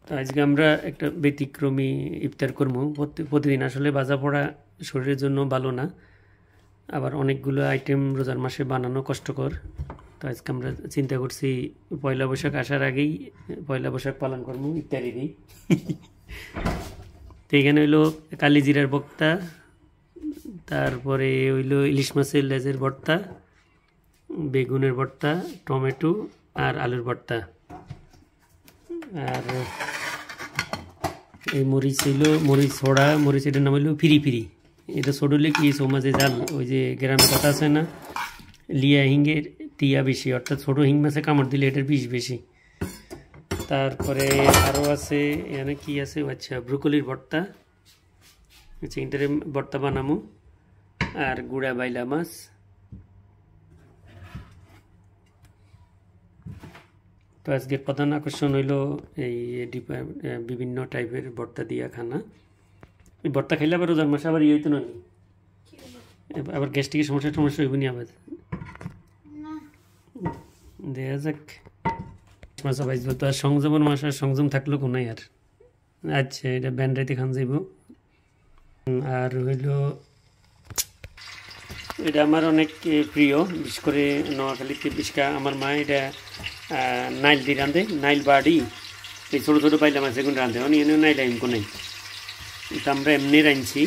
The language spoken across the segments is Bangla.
তো আজকে আমরা একটা ব্যতিক্রমী ইফতার করবো। প্রতিদিন আসলে ভাজা পোড়া শরীরের জন্য ভালো না, আবার অনেকগুলো আইটেম রোজার মাসে বানানো কষ্টকর। তো আজকে আমরা চিন্তা করছি পয়লা বৈশাখ আসার আগেই পয়লা বৈশাখ পালন করবো ইফতারি দিই। তো এখানে হইলো কালিজিরার ভর্তা, তারপরে হইলো ইলিশ মাছের লেজের ভর্তা, বেগুনের ভর্তা, টমেটো আর আলুর ভর্তা। আর এই মরিচ ছিল মরিচ ছড়া, মরিচ এটার নাম হইলো ফিরি ফিরি। এটা ছোটলে কি সমাজে জাল, ওই যে গ্রামের কথা আছে না, লিয়া হিঙ্গের তিয়া বেশি, অর্থাৎ ছোটো হিং মাছে কামড় দিলে এটার বিষ বেশি। তারপরে আরও আছে এখানে কি আছে, আচ্ছা ব্রুকলির ভর্তা, আচ্ছা ইন্টারে ভর্তা বানামো, আর গুড়া বাইলা মাছ। তো আজকের প্রধান আকর্ষণ হইল এই বিভিন্ন টাইপের ভর্তা দিয়া খানা। এই ভর্তা খাইলে আবার রোজার মাসে আবার ইয়ে হইতো না, আবার গ্যাস্ট্রিকের সমস্যা হইব নি আবার, দেখা যাক। মাছা বাজবো তো আর সংযমের মাস, আর সংযম থাকলো কোনাই আর। আচ্ছা এটা ব্যান্ডাইতে খান যাইব। আর হইল এটা আমার অনেক প্রিয়, বিশেষ করে নোয়াখালীতে বিশকা আমার মা এটা নাইল দিয়ে রাঁধে, নাইল বাড়ি এই ছোটো ছোটো পাইলাম আছে এখন রাঁধে, অনেক এনে নাইল আইন কোনাই। তো আমরা এমনি রাঁধছি।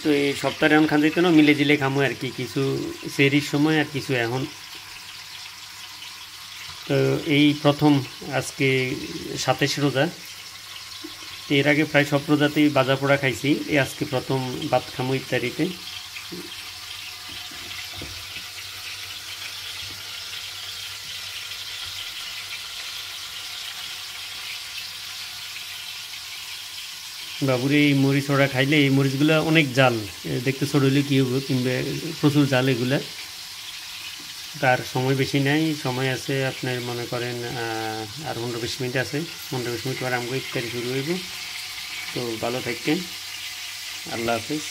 তো এই সপ্তাহে এখন খান যেত না, মিলে জিলে খামো আর কি, কিছু সেরির সময় আর কিছু এখন। তো এই প্রথম আজকে 27 রোজা, এর আগে প্রায় সব রোজাতেই ভাজা পোড়া খাইছি, এই আজকে প্রথম ভাত খামো ইফতারিতে। বাবুরে এই মরিচ ওরা খাইলে, এই মরিচগুলো অনেক জাল, দেখতে ছোট হলে কী হবো, কিংবা প্রচুর জাল এগুলা। তার সময় বেশি নেই, সময় আছে আপনার মনে করেন আর 15-20 মিনিট আছে, 15-20 মিনিট পর আমাকে ইফতারি শুরু হইব। তো ভালো থাকেন, আল্লাহ হাফেজ।